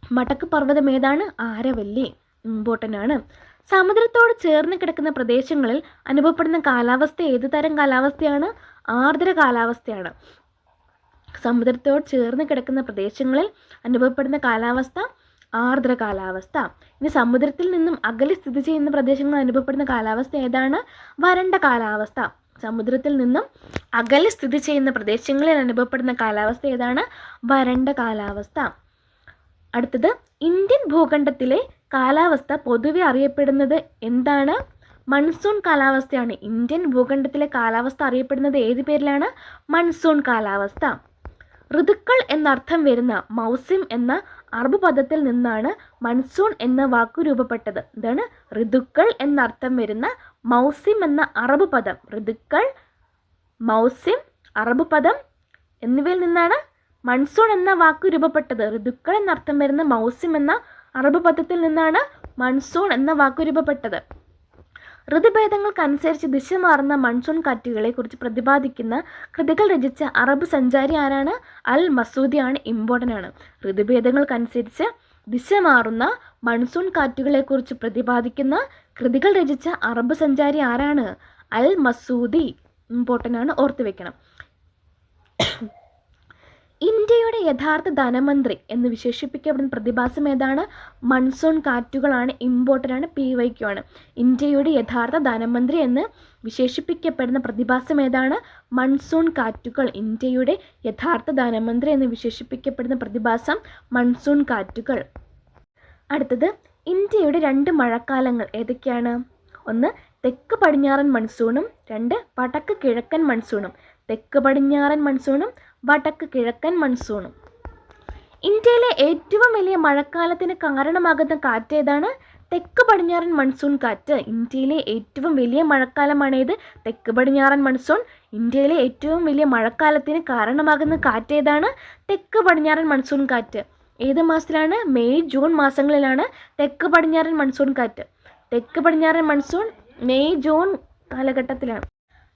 മടക്ക് പർവ്വതം ഏതാണ്? ആരവല്ലി. ഇമ്പോർട്ടൻ്റ് ആണ്. സമുദ്രത്തോട് ചേർന്ന് കിടക്കുന്ന പ്രദേശങ്ങളിൽ അനുഭവപ്പെടുന്ന കാലാവസ്ഥ ഏത് തരം കാലാവസ്ഥയാണ്? ആർദ്ര കാലാവസ്ഥയാണ്. സമുദ്രത്തോട് ചേർന്ന് കിടക്കുന്ന പ്രദേശങ്ങളിൽ അനുഭവപ്പെടുന്ന കാലാവസ്ഥ ആർദ്ര കാലാവസ്ഥ. ഇനി സമുദ്രത്തിൽ നിന്നും അകലെ സ്ഥിതി ചെയ്യുന്ന പ്രദേശങ്ങളിൽ അനുഭവപ്പെടുന്ന കാലാവസ്ഥ ഏതാണ്? വരണ്ട കാലാവസ്ഥ. സമുദ്രത്തിൽ നിന്നും അകലെ സ്ഥിതി ചെയ്യുന്ന പ്രദേശങ്ങളിൽ അനുഭവപ്പെടുന്ന കാലാവസ്ഥ ഏതാണ്? വരണ്ട കാലാവസ്ഥ. അടുത്തത്, ഇന്ത്യൻ ഭൂഖണ്ഡത്തിലെ കാലാവസ്ഥ പൊതുവെ അറിയപ്പെടുന്നത് എന്താണ്? മൺസൂൺ കാലാവസ്ഥയാണ്. ഇന്ത്യൻ ഭൂഖണ്ഡത്തിലെ കാലാവസ്ഥ അറിയപ്പെടുന്നത് ഏത് പേരിലാണ്? മൺസൂൺ കാലാവസ്ഥ. ഋതുക്കൾ എന്നർത്ഥം വരുന്ന മൗസിം എന്ന അറബ് പദത്തിൽ നിന്നാണ് മൺസൂൺ എന്ന വാക്കു രൂപപ്പെട്ടത്. എന്താണ്? ഋതുക്കൾ എന്നർത്ഥം വരുന്ന മൗസിം എന്ന അറബ് പദം. ഋതുക്കൾ, മൗസിം, അറബ് പദം എന്നിവയിൽ നിന്നാണ് മൺസൂൺ എന്ന വാക്കു രൂപപ്പെട്ടത്. ഋതുക്കൾ എന്നർത്ഥം വരുന്ന മൗസിം എന്ന അറബ് പദത്തിൽ നിന്നാണ് മൺസൂൺ എന്ന വാക്കു രൂപപ്പെട്ടത്. ഋതുഭേദങ്ങൾക്കനുസരിച്ച് ദിശ മാറുന്ന മൺസൂൺ കാറ്റുകളെ കുറിച്ച് പ്രതിപാദിക്കുന്ന കൃതികൾ രചിച്ച അറബ് സഞ്ചാരി ആരാണ്? അൽ മസൂദിയാണ്. ഇമ്പോർട്ടൻ്റ് ആണ്. ഋതുഭേദങ്ങൾക്കനുസരിച്ച് ദിശ മാറുന്ന മൺസൂൺ കാറ്റുകളെ കുറിച്ച് പ്രതിപാദിക്കുന്ന കൃതികൾ രചിച്ച അറബ് സഞ്ചാരി ആരാണ്? അൽ മസൂദി. ഇമ്പോർട്ടൻ്റ് ആണ്, ഓർത്തു വെക്കണം. ഇന്ത്യയുടെ യഥാർത്ഥ ധനമന്ത്രി എന്ന് വിശേഷിപ്പിക്കപ്പെടുന്ന പ്രതിഭാസം ഏതാണ്? മൺസൂൺ കാറ്റുകളാണ്. ഇമ്പോർട്ടൻ്റ് ആണ്, PYQ ആണ്. ഇന്ത്യയുടെ യഥാർത്ഥ ധനമന്ത്രി എന്ന് വിശേഷിപ്പിക്കപ്പെടുന്ന പ്രതിഭാസം ഏതാണ്? മൺസൂൺ കാറ്റുകൾ. ഇന്ത്യയുടെ യഥാർത്ഥ ധനമന്ത്രി എന്ന് വിശേഷിപ്പിക്കപ്പെടുന്ന പ്രതിഭാസം മൺസൂൺ കാറ്റുകൾ. അടുത്തത്, ഇന്ത്യയുടെ 2 മഴക്കാലങ്ങൾ ഏതൊക്കെയാണ്? ഒന്ന് തെക്ക് പടിഞ്ഞാറൻ മൺസൂണും 2 വടക്ക് കിഴക്കൻ മൺസൂണും. തെക്ക് പടിഞ്ഞാറൻ മൺസൂണും വടക്ക് കിഴക്കൻ മൺസൂണും. ഇന്ത്യയിലെ ഏറ്റവും വലിയ മഴക്കാലത്തിന് കാരണമാകുന്ന കാറ്റ് ഏതാണ്? തെക്ക് പടിഞ്ഞാറൻ മൺസൂൺ കാറ്റ്. ഇന്ത്യയിലെ ഏറ്റവും വലിയ മഴക്കാലമാണേത്? തെക്ക് പടിഞ്ഞാറൻ മൺസൂൺ. ഇന്ത്യയിലെ ഏറ്റവും വലിയ മഴക്കാലത്തിന് കാരണമാകുന്ന കാറ്റ് ഏതാണ്? തെക്ക് പടിഞ്ഞാറൻ മൺസൂൺ കാറ്റ്. ഏത് മാസത്തിലാണ്? മെയ്, ജൂൺ മാസങ്ങളിലാണ് തെക്ക് പടിഞ്ഞാറൻ മൺസൂൺ കാറ്റ്. തെക്ക് പടിഞ്ഞാറൻ മൺസൂൺ മെയ്, ജൂൺ കാലഘട്ടത്തിലാണ്.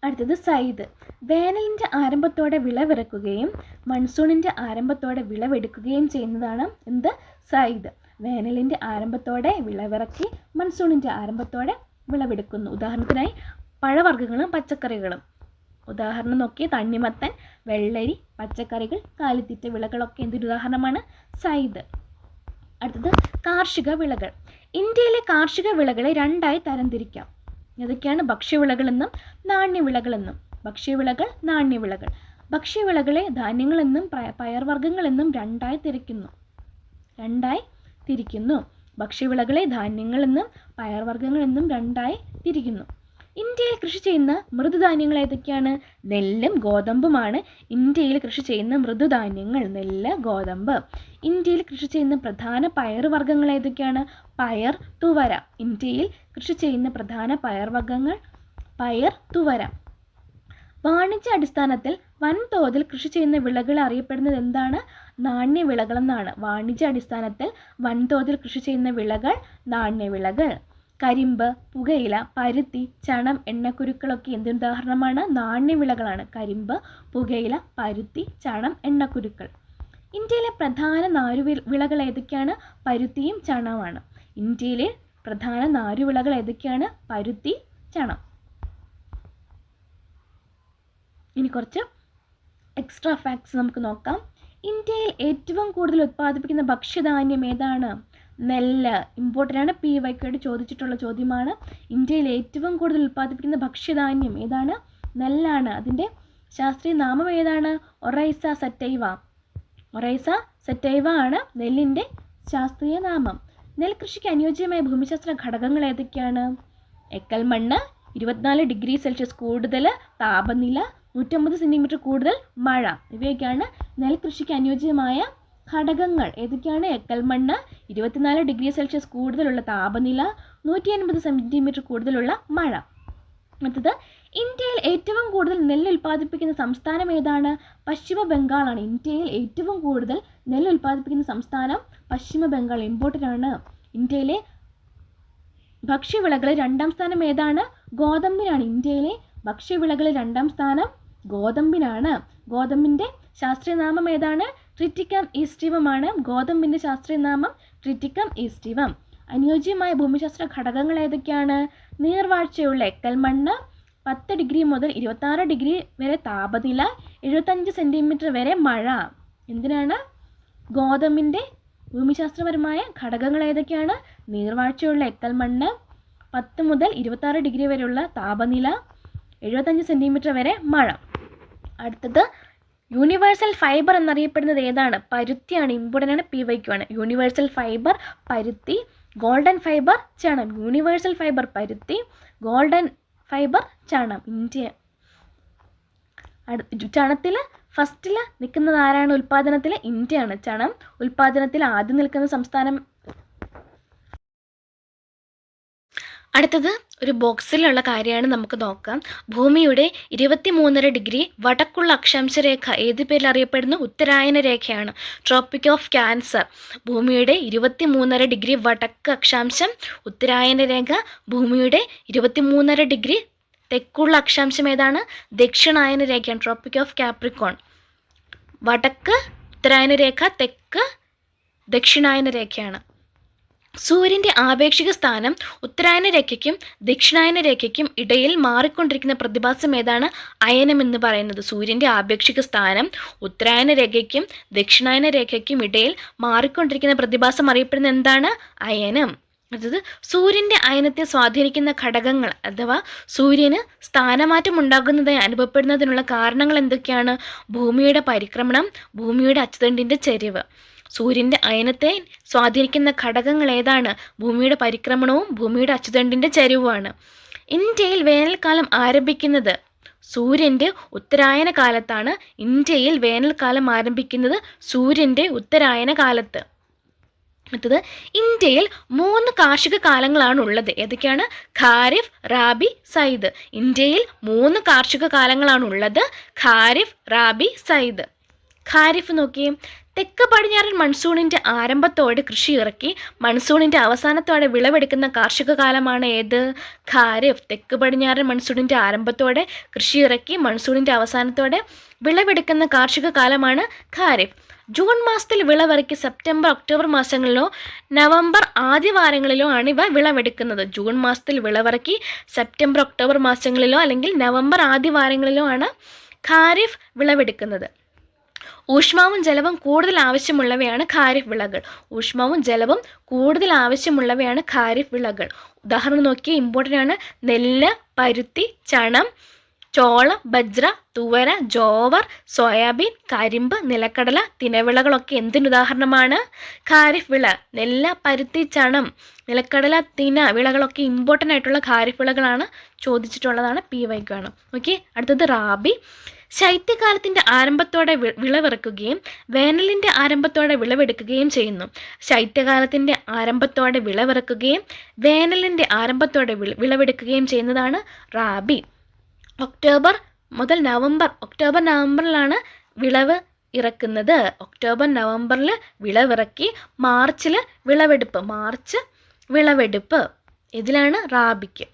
അടുത്തത് സയ്ദ്. വേനലിൻ്റെ ആരംഭത്തോടെ വിളവിറക്കുകയും മൺസൂണിൻ്റെ ആരംഭത്തോടെ വിളവെടുക്കുകയും ചെയ്യുന്നതാണ് എന്ത്? സയ്ദ്. വേനലിൻ്റെ ആരംഭത്തോടെ വിളവിറക്കി മൺസൂണിൻ്റെ ആരംഭത്തോടെ വിളവെടുക്കുന്നു. ഉദാഹരണത്തിനായി പഴവർഗ്ഗങ്ങളും പച്ചക്കറികളും. ഉദാഹരണം നോക്കി, തണ്ണിമത്തൻ, വെള്ളരി, പച്ചക്കറികൾ, കാലിത്തീറ്റ വിളകളൊക്കെ എന്തൊരു ഉദാഹരണമാണ്? സയ്ദ്. അടുത്തത് കാർഷിക വിളകൾ. ഇന്ത്യയിലെ കാർഷിക വിളകളെ 2ആയി തരംതിരിക്കാം. ഏതൊക്കെയാണ്? ഭക്ഷ്യവിളകളെന്നും നാണ്യവിളകളെന്നും. ഭക്ഷ്യവിളകൾ, നാണ്യവിളകൾ. ഭക്ഷ്യവിളകളെ ധാന്യങ്ങളെന്നും പയർവർഗ്ഗങ്ങളെന്നും 2ആയി തിരിക്കുന്നു. ഭക്ഷ്യവിളകളെ ധാന്യങ്ങളെന്നും പയർവർഗ്ഗങ്ങളെന്നും 2ആയി തിരിക്കുന്നു. ഇന്ത്യയിൽ കൃഷി ചെയ്യുന്ന മൃദുധാന്യങ്ങൾ ഏതൊക്കെയാണ്? നെല്ലും ഗോതമ്പുമാണ് ഇന്ത്യയിൽ കൃഷി ചെയ്യുന്ന മൃദുധാന്യങ്ങൾ. നെല്ല്, ഗോതമ്പ്. ഇന്ത്യയിൽ കൃഷി ചെയ്യുന്ന പ്രധാന പയറുവർഗ്ഗങ്ങൾ ഏതൊക്കെയാണ്? പയർ, തുവര. ഇന്ത്യയിൽ കൃഷി ചെയ്യുന്ന പ്രധാന പയർവർഗ്ഗങ്ങൾ പയർ, തുവര. വാണിജ്യ അടിസ്ഥാനത്തിൽ വൻതോതിൽ കൃഷി ചെയ്യുന്ന വിളകൾ അറിയപ്പെടുന്നത് എന്താണ്? നാണ്യവിളകളെന്നാണ്. വാണിജ്യ അടിസ്ഥാനത്തിൽ വൻതോതിൽ കൃഷി ചെയ്യുന്ന വിളകൾ നാണ്യവിളകൾ. കരിമ്പ്, പുകയില, പരുത്തി, ചണം, എണ്ണക്കുരുക്കളൊക്കെ എന്തുദാഹരണമാണ്? നാണ്യവിളകളാണ്. കരിമ്പ്, പുകയില, പരുത്തി, ചണം, എണ്ണക്കുരുക്കൾ. ഇന്ത്യയിലെ പ്രധാന നാരുവിളകൾ ഏതൊക്കെയാണ്? പരുത്തിയും ചണവുമാണ്. ഇന്ത്യയിലെ പ്രധാന നാരുവിളകൾ ഏതൊക്കെയാണ്? പരുത്തി, ചണം. ഇനി കുറച്ച് എക്സ്ട്രാ ഫാക്ട്സ് നമുക്ക് നോക്കാം. ഇന്ത്യയിൽ ഏറ്റവും കൂടുതൽ ഉത്പാദിപ്പിക്കുന്ന ഭക്ഷ്യധാന്യം ഏതാണ്? നെല്ല്. ഇമ്പോർട്ടൻ്റ് ആണ്, PYQ ചോദിച്ചിട്ടുള്ള ചോദ്യമാണ്. ഇന്ത്യയിൽ ഏറ്റവും കൂടുതൽ ഉത്പാദിപ്പിക്കുന്ന ഭക്ഷ്യധാന്യം ഏതാണ്? നെല്ലാണ്. അതിൻ്റെ ശാസ്ത്രീയ നാമം ഏതാണ്? Oryza sativa. ഒറൈസ സറ്റൈവ ആണ് നെല്ലിൻ്റെ ശാസ്ത്രീയ നാമം. നെൽകൃഷിക്ക് അനുയോജ്യമായ ഭൂമിശാസ്ത്ര ഘടകങ്ങൾ ഏതൊക്കെയാണ്? എക്കൽ മണ്ണ്, 24 ഡിഗ്രി സെൽഷ്യസ് കൂടുതൽ താപനില, 150 സെൻറ്റിമീറ്റർ കൂടുതൽ മഴ. ഇവയൊക്കെയാണ് നെൽകൃഷിക്ക് അനുയോജ്യമായ ഘടകങ്ങൾ. ഏതൊക്കെയാണ്? എക്കൽ മണ്ണ്, 24 ഡിഗ്രി സെൽഷ്യസ് കൂടുതലുള്ള താപനില, 150 സെൻറ്റിമീറ്റർ കൂടുതലുള്ള മഴ. അടുത്തത്, ഇന്ത്യയിൽ ഏറ്റവും കൂടുതൽ നെല്ല് ഉൽപ്പാദിപ്പിക്കുന്ന സംസ്ഥാനം ഏതാണ്? പശ്ചിമ ബംഗാളാണ്. ഇന്ത്യയിൽ ഏറ്റവും കൂടുതൽ നെല്ല് ഉൽപ്പാദിപ്പിക്കുന്ന സംസ്ഥാനം പശ്ചിമ ബംഗാൾ. ഇമ്പോർട്ടൻ്റ് ആണ്. ഇന്ത്യയിലെ ഭക്ഷ്യവിളകളിൽ 2ആം സ്ഥാനം ഏതാണ്? ഗോതമ്പിനാണ്. ഇന്ത്യയിലെ ഭക്ഷ്യവിളകളിൽ 2ആം സ്ഥാനം ഗോതമ്പിനാണ്. ഗോതമ്പിൻ്റെ ശാസ്ത്രീയ നാമം ഏതാണ്? ട്രിറ്റിക്കം ഈസ്റ്റിവം ആണ്. ഗോതമ്പിൻ്റെ ശാസ്ത്രീയ നാമം ട്രിറ്റിക്കം ഈസ്റ്റിവം. അനുയോജ്യമായ ഭൂമിശാസ്ത്ര ഘടകങ്ങൾ ഏതൊക്കെയാണ്? നീർവാഴ്ചയുള്ള എക്കൽ മണ്ണ്, 10 ഡിഗ്രി മുതൽ 26 ഡിഗ്രി വരെ താപനില, 75 സെൻറ്റിമീറ്റർ വരെ മഴ. എന്തിനാണ്? ഗോതമ്പിൻ്റെ ഭൂമിശാസ്ത്രപരമായ ഘടകങ്ങൾ ഏതൊക്കെയാണ്? നീർവാഴ്ചയുള്ള എക്കൽ മണ്ണ്, 10 മുതൽ 26 ഡിഗ്രി വരെയുള്ള താപനില, 75 സെൻറ്റിമീറ്റർ വരെ മഴ. അടുത്തത് യൂണിവേഴ്സൽ ഫൈബർ എന്നറിയപ്പെടുന്നത് ഏതാണ്? പരുത്തിയാണ്. ഇമ്പോർട്ടൻ്റ് ആണ്, PYQ ആണ്. യൂണിവേഴ്സൽ ഫൈബർ പരുത്തി, ഗോൾഡൻ ഫൈബർ ചണം. യൂണിവേഴ്സൽ ഫൈബർ പരുത്തി, ഗോൾഡൻ ഫൈബർ ചണം. ഇന്ത്യ ചണത്തിൽ ഫസ്റ്റിൽ നിൽക്കുന്നത് ആരാണ്? ഉൽപ്പാദനത്തിൽ ഇന്ത്യയാണ്. ചണം ഉൽപ്പാദനത്തിൽ ആദ്യം നിൽക്കുന്ന സംസ്ഥാനം. അടുത്തത് ഒരു ബോക്സിലുള്ള കാര്യമാണ്, നമുക്ക് നോക്കാം. ഭൂമിയുടെ 23.5 ഡിഗ്രി വടക്കുള്ള അക്ഷാംശരേഖ ഏത് പേരിൽ അറിയപ്പെടുന്നു? ഉത്തരായന രേഖയാണ്. Tropic of cancer. ഭൂമിയുടെ 23.5 ഡിഗ്രി വടക്ക് അക്ഷാംശം ഉത്തരായന രേഖ. ഭൂമിയുടെ 23.5 ഡിഗ്രി തെക്കുള്ള അക്ഷാംശം ഏതാണ്? ദക്ഷിണായന രേഖയാണ്. Tropic of Capricorn. വടക്ക് ഉത്തരായന രേഖ, തെക്ക് ദക്ഷിണായന രേഖയാണ്. സൂര്യൻ്റെ ആപേക്ഷിക സ്ഥാനം ഉത്തരായന രേഖയ്ക്കും ദക്ഷിണായന രേഖയ്ക്കും ഇടയിൽ മാറിക്കൊണ്ടിരിക്കുന്ന പ്രതിഭാസം ഏതാണ്? അയനം എന്ന് പറയുന്നത്. സൂര്യൻ്റെ ആപേക്ഷിക സ്ഥാനം ഉത്തരായന രേഖയ്ക്കും ദക്ഷിണായന രേഖയ്ക്കും ഇടയിൽ മാറിക്കൊണ്ടിരിക്കുന്ന പ്രതിഭാസം അറിയപ്പെടുന്നത് എന്താണ്? അയനം. അതായത് സൂര്യൻ്റെ അയനത്തെ സ്വാധീനിക്കുന്ന ഘടകങ്ങൾ അഥവാ സൂര്യന് സ്ഥാനമാറ്റം ഉണ്ടാകുന്നതായി അനുഭവപ്പെടുന്നതിനുള്ള കാരണങ്ങൾ എന്തൊക്കെയാണ്? ഭൂമിയുടെ പരിക്രമണം, ഭൂമിയുടെ അച്ചുതണ്ടിൻ്റെ ചരിവ്. സൂര്യൻ്റെ അയനത്തെ സ്വാധീനിക്കുന്ന ഘടകങ്ങൾ ഏതാണ്? ഭൂമിയുടെ പരിക്രമണവും ഭൂമിയുടെ അച്ചുതണ്ടിൻ്റെ ചരിവുമാണ്. ഇന്ത്യയിൽ വേനൽക്കാലം ആരംഭിക്കുന്നത് സൂര്യൻ്റെ ഉത്തരായന കാലത്താണ്. ഇന്ത്യയിൽ വേനൽക്കാലം ആരംഭിക്കുന്നത് സൂര്യൻ്റെ ഉത്തരായന കാലത്ത്. അടുത്തത് ഇന്ത്യയിൽ 3 കാർഷിക കാലങ്ങളാണ് ഉള്ളത്. ഏതൊക്കെയാണ്? ഖാരിഫ്, റാബി, സയ്ദ്. ഇന്ത്യയിൽ 3 കാർഷിക കാലങ്ങളാണ് ഉള്ളത്. ഖാരിഫ്, റാബി, സയ്ദ്. ഖാരിഫ് നോക്കിയേ, തെക്ക് പടിഞ്ഞാറൻ മൺസൂണിൻ്റെ ആരംഭത്തോടെ കൃഷി ഇറക്കി മൺസൂണിൻ്റെ അവസാനത്തോടെ വിളവെടുക്കുന്ന കാർഷിക കാലമാണ് ഏത്? ഖാരിഫ്. തെക്ക് പടിഞ്ഞാറൻ മൺസൂണിൻ്റെ ആരംഭത്തോടെ കൃഷി ഇറക്കി മൺസൂണിൻ്റെ അവസാനത്തോടെ വിളവെടുക്കുന്ന കാർഷിക കാലമാണ് ഖാരിഫ്. ജൂൺ മാസത്തിൽ വിളവിറക്കി സെപ്റ്റംബർ ഒക്ടോബർ മാസങ്ങളിലോ നവംബർ ആദ്യവാരങ്ങളിലോ ആണ് ഇവ വിളവെടുക്കുന്നത്. ജൂൺ മാസത്തിൽ വിളവിറക്കി സെപ്റ്റംബർ ഒക്ടോബർ മാസങ്ങളിലോ അല്ലെങ്കിൽ നവംബർ ആദ്യവാരങ്ങളിലോ ആണ് ഖാരിഫ് വിളവെടുക്കുന്നത്. ഊഷ്മാവും ജലവും കൂടുതൽ ആവശ്യമുള്ളവയാണ് ഖാരിഫ് വിളകൾ. ഊഷ്മാവും ജലവും കൂടുതൽ ആവശ്യമുള്ളവയാണ് ഖാരിഫ് വിളകൾ. ഉദാഹരണം നോക്കിയാൽ ഇമ്പോർട്ടൻ്റ് ആണ്. നെല്ല്, പരുത്തി, ചണം, ചോളം, ബജ്ര, തുവര, ജോവർ, സോയാബീൻ, കരിമ്പ്, നിലക്കടല, തിനവിളകളൊക്കെ എന്തിനുദാഹരണമാണ്? ഖാരിഫ് വിള. നെല്ല്, പരുത്തി, ചണം, നിലക്കടല, തിന വിളകളൊക്കെ ഇമ്പോർട്ടൻ്റ് ആയിട്ടുള്ള ഖാരിഫ് വിളകളാണ്. ചോദിച്ചിട്ടുള്ളതാണ്, PYQ ആണ്. ഓക്കെ. അടുത്തത് റാബി. ശൈത്യകാലത്തിൻ്റെ ആരംഭത്തോടെ വിളവിറക്കുകയും വേനലിൻ്റെ ആരംഭത്തോടെ വിളവെടുക്കുകയും ചെയ്യുന്നു. ശൈത്യകാലത്തിൻ്റെ ആരംഭത്തോടെ വിളവിറക്കുകയും വേനലിൻ്റെ ആരംഭത്തോടെ വിളവെടുക്കുകയും ചെയ്യുന്നതാണ് റാബി. ഒക്ടോബർ മുതൽ നവംബർ, ഒക്ടോബർ നവംബറിലാണ് വിളവ് ഇറക്കുന്നത്. ഒക്ടോബർ നവംബറിൽ വിളവിറക്കി മാർച്ചിൽ വിളവെടുപ്പ്. മാർച്ച് വിളവെടുപ്പ്. ഇതിലാണ് റാബിക്ക്.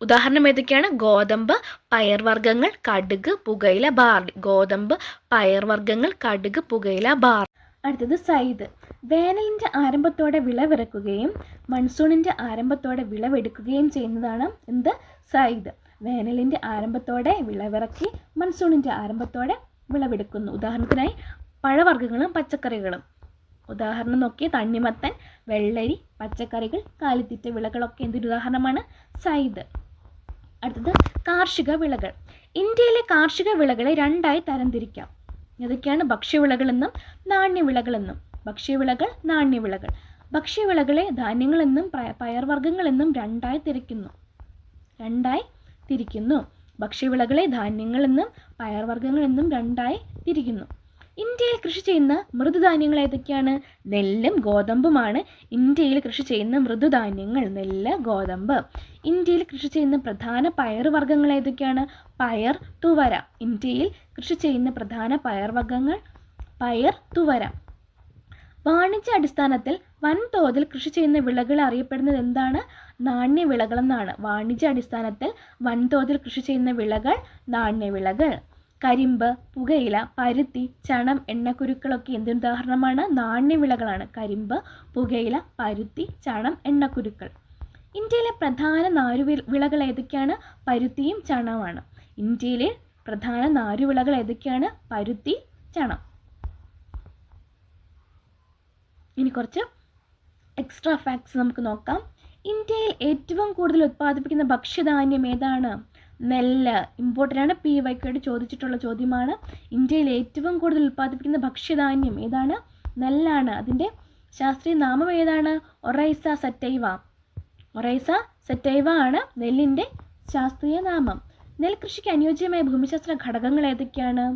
ഉദാഹരണം ഏതൊക്കെയാണ്? ഗോതമ്പ്, പയർവർഗ്ഗങ്ങൾ, കടുക്, പുകയില, ബാർലി. ഗോതമ്പ്, പയർവർഗ്ഗങ്ങൾ, കടുക്, പുകയില, ബാർലി. അടുത്തത് സയ്ദ്. വേനലിൻ്റെ ആരംഭത്തോടെ വിളവിറക്കുകയും മൺസൂണിൻ്റെ ആരംഭത്തോടെ വിളവെടുക്കുകയും ചെയ്യുന്നതാണ് എന്ത്? സയ്ദ്. വേനലിൻ്റെ ആരംഭത്തോടെ വിളവിറക്കി മൺസൂണിൻ്റെ ആരംഭത്തോടെ വിളവെടുക്കുന്നു. ഉദാഹരണത്തിനായി പഴവർഗ്ഗങ്ങളും പച്ചക്കറികളും. ഉദാഹരണം നോക്കി, തണ്ണിമത്തൻ, വെള്ളരി, പച്ചക്കറികൾ, കാലിത്തീറ്റ വിളകളൊക്കെ എന്തൊരു ഉദാഹരണമാണ്? സയ്ദ്. അടുത്തത് കാർഷിക വിളകൾ. ഇന്ത്യയിലെ കാർഷിക വിളകളെ 2ആയി തരംതിരിക്കാം. ഏതൊക്കെയാണ്? ഭക്ഷ്യവിളകളെന്നും നാണ്യവിളകളെന്നും. ഭക്ഷ്യവിളകൾ, നാണ്യവിളകൾ. ഭക്ഷ്യവിളകളെ ധാന്യങ്ങളെന്നും പയർവർഗ്ഗങ്ങളെന്നും 2ആയി തിരിക്കുന്നു. ഭക്ഷ്യവിളകളെ ധാന്യങ്ങളെന്നും പയർവർഗ്ഗങ്ങളെന്നും 2ആയി തിരിക്കുന്നു. ഇന്ത്യയിൽ കൃഷി ചെയ്യുന്ന മൃദുധാന്യങ്ങൾ ഏതൊക്കെയാണ്? നെല്ലും ഗോതമ്പുമാണ് ഇന്ത്യയിൽ കൃഷി ചെയ്യുന്ന മൃദുധാന്യങ്ങൾ. നെല്ല്, ഗോതമ്പ്. ഇന്ത്യയിൽ കൃഷി ചെയ്യുന്ന പ്രധാന പയറുവർഗ്ഗങ്ങൾ ഏതൊക്കെയാണ്? പയർ, തുവര. ഇന്ത്യയിൽ കൃഷി ചെയ്യുന്ന പ്രധാന പയർവർഗ്ഗങ്ങൾ പയർ, തുവര. വാണിജ്യ അടിസ്ഥാനത്തിൽ വൻതോതിൽ കൃഷി ചെയ്യുന്ന വിളകൾ അറിയപ്പെടുന്നത് എന്താണ്? നാണ്യവിളകളെന്നാണ്. വാണിജ്യ അടിസ്ഥാനത്തിൽ വൻതോതിൽ കൃഷി ചെയ്യുന്ന വിളകൾ നാണ്യവിളകൾ. കരിമ്പ്, പുകയില, പരുത്തി, ചണം, എണ്ണക്കുരുക്കളൊക്കെ എന്തുദാഹരണമാണ്? നാണ്യവിളകളാണ്. കരിമ്പ്, പുകയില, പരുത്തി, ചണം, എണ്ണക്കുരുക്കൾ. ഇന്ത്യയിലെ പ്രധാന നാരുവിളകൾ ഏതൊക്കെയാണ്? പരുത്തിയും ചണവുമാണ്. ഇന്ത്യയിലെ പ്രധാന നാരുവിളകൾ ഏതൊക്കെയാണ്? പരുത്തി, ചണം. ഇനി കുറച്ച് എക്സ്ട്രാ ഫാക്ട്സ് നമുക്ക് നോക്കാം. ഇന്ത്യയിൽ ഏറ്റവും കൂടുതൽ ഉത്പാദിപ്പിക്കുന്ന ഭക്ഷ്യധാന്യം ഏതാണ്? നെല്ല്. ഇമ്പോർട്ടൻ്റ് ആണ്, PYQ ചോദിച്ചിട്ടുള്ള ചോദ്യമാണ്. ഇന്ത്യയിൽ ഏറ്റവും കൂടുതൽ ഉത്പാദിപ്പിക്കുന്ന ഭക്ഷ്യധാന്യം ഏതാണ്? നെല്ലാണ്. അതിൻ്റെ ശാസ്ത്രീയ നാമം ഏതാണ്? Oryza sativa. ഒറൈസ സറ്റൈവ ആണ് നെല്ലിൻ്റെ ശാസ്ത്രീയ നാമം. നെൽകൃഷിക്ക് അനുയോജ്യമായ ഭൂമിശാസ്ത്ര ഘടകങ്ങൾ ഏതൊക്കെയാണ്?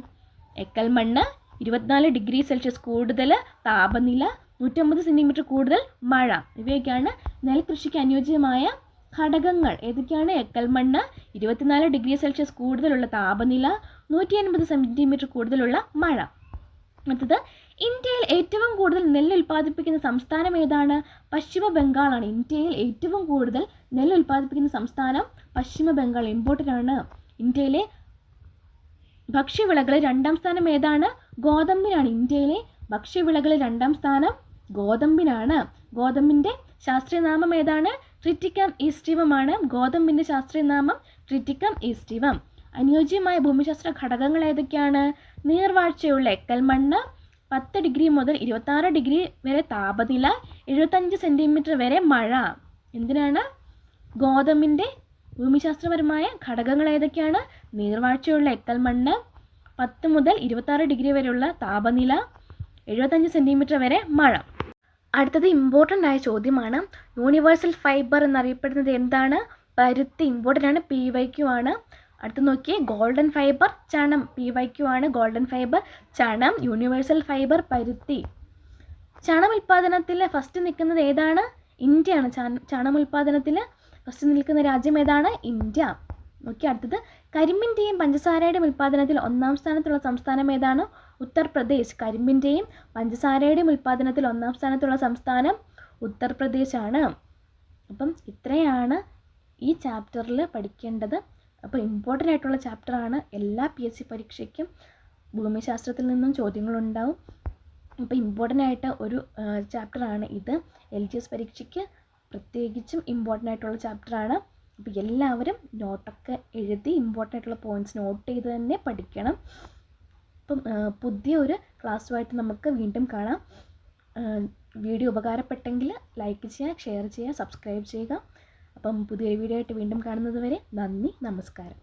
എക്കൽ മണ്ണ്, 24 ഡിഗ്രി സെൽഷ്യസ് കൂടുതൽ താപനില, 150 സെൻറ്റിമീറ്റർ കൂടുതൽ മഴ. ഇവയൊക്കെയാണ് നെൽകൃഷിക്ക് അനുയോജ്യമായ ഘടകങ്ങൾ. ഏതൊക്കെയാണ്? എക്കൽ മണ്ണ്, 24 ഡിഗ്രി സെൽഷ്യസ് കൂടുതലുള്ള താപനില, 150 സെൻറ്റിമീറ്റർ കൂടുതലുള്ള മഴ. അടുത്തത്, ഇന്ത്യയിൽ ഏറ്റവും കൂടുതൽ നെല്ല് ഉൽപ്പാദിപ്പിക്കുന്ന സംസ്ഥാനം ഏതാണ്? പശ്ചിമ ബംഗാളാണ്. ഇന്ത്യയിൽ ഏറ്റവും കൂടുതൽ നെല്ല് ഉൽപ്പാദിപ്പിക്കുന്ന സംസ്ഥാനം പശ്ചിമ ബംഗാൾ. ഇമ്പോർട്ടൻ്റ് ആണ്. ഇന്ത്യയിലെ ഭക്ഷ്യവിളകളിൽ 2ാം സ്ഥാനം ഏതാണ്? ഗോതമ്പിനാണ്. ഇന്ത്യയിലെ ഭക്ഷ്യവിളകളിൽ 2ാം സ്ഥാനം ഗോതമ്പിനാണ്. ഗോതമ്പിൻ്റെ ശാസ്ത്രീയ നാമം ഏതാണ്? ട്രിറ്റിക്കം ഈസ്റ്റിവം ആണ്. ഗോതമ്പിൻ്റെ ശാസ്ത്രീയ നാമം ട്രിറ്റിക്കം ഈസ്റ്റിവം. അനുയോജ്യമായ ഭൂമിശാസ്ത്ര ഘടകങ്ങൾ ഏതൊക്കെയാണ്? നീർവാഴ്ചയുള്ള എക്കൽ മണ്ണ്, 10 ഡിഗ്രി മുതൽ 26 ഡിഗ്രി വരെ താപനില, 75 സെൻറ്റിമീറ്റർ വരെ മഴ. എന്തിനാണ്? ഗോതമ്പിൻ്റെ ഭൂമിശാസ്ത്രപരമായ ഘടകങ്ങൾ ഏതൊക്കെയാണ്? നീർവാഴ്ചയുള്ള എക്കൽ മണ്ണ്, 10 മുതൽ 26 ഡിഗ്രി വരെയുള്ള താപനില, 75 സെൻറ്റിമീറ്റർ വരെ മഴ. അടുത്തത് ഇമ്പോർട്ടൻ്റ് ആയ ചോദ്യമാണ്. യൂണിവേഴ്സൽ ഫൈബർ എന്നറിയപ്പെടുന്നത് എന്താണ്? പരുത്തി. ഇമ്പോർട്ടൻ്റ് ആണ്, PYQ ആണ്. അടുത്ത് നോക്കിയേ, ഗോൾഡൻ ഫൈബർ, ചണം. PYQ ആണ്. ഗോൾഡൻ ഫൈബർ, ചണം. യൂണിവേഴ്സൽ ഫൈബർ, പരുത്തി. ചണം ഉൽപ്പാദനത്തിൽ ഫസ്റ്റ് നിൽക്കുന്നത് ഏതാണ്? ഇന്ത്യയാണ്. ചണം ഉൽപ്പാദനത്തിൽ ഫസ്റ്റ് നിൽക്കുന്ന രാജ്യം ഏതാണ്? ഇന്ത്യ. നോക്കി. അടുത്തത്, കരിമ്പിൻ്റെയും പഞ്ചസാരയുടെയും ഉൽപ്പാദനത്തിൽ 1ാം സ്ഥാനത്തുള്ള സംസ്ഥാനം ഏതാണ്? ഉത്തർപ്രദേശ്. കരിമ്പിൻ്റെയും പഞ്ചസാരയുടെയും ഉൽപ്പാദനത്തിൽ 1ാം സ്ഥാനത്തുള്ള സംസ്ഥാനം ഉത്തർപ്രദേശാണ്. അപ്പം ഇത്രയാണ് ഈ ചാപ്റ്ററിൽ പഠിക്കേണ്ടത്. അപ്പോൾ ഇമ്പോർട്ടൻ്റ് ആയിട്ടുള്ള ചാപ്റ്ററാണ്. എല്ലാ PSC പരീക്ഷയ്ക്കും ഭൂമിശാസ്ത്രത്തിൽ നിന്നും ചോദ്യങ്ങളുണ്ടാവും. അപ്പോൾ ഇമ്പോർട്ടൻ്റ് ആയിട്ട് ഒരു ചാപ്റ്ററാണ് ഇത്. LGS പരീക്ഷയ്ക്ക് പ്രത്യേകിച്ചും ഇമ്പോർട്ടൻ്റ് ആയിട്ടുള്ള ചാപ്റ്ററാണ്. അപ്പോൾ എല്ലാവരും നോട്ടൊക്കെ എഴുതി ഇമ്പോർട്ടൻ്റ് ആയിട്ടുള്ള പോയിൻറ്റ്സ് നോട്ട് ചെയ്ത് തന്നെ പഠിക്കണം. അപ്പം പുതിയ ഒരു ക്ലാസ്സുമായിട്ട് നമുക്ക് വീണ്ടും കാണാം. വീഡിയോ ഉപകാരപ്പെട്ടെങ്കിൽ ലൈക്ക് ചെയ്യുക, ഷെയർ ചെയ്യുക, സബ്സ്ക്രൈബ് ചെയ്യുക. അപ്പം പുതിയൊരു വീഡിയോ ആയിട്ട് വീണ്ടും കാണുന്നത് വരെ നന്ദി, നമസ്കാരം.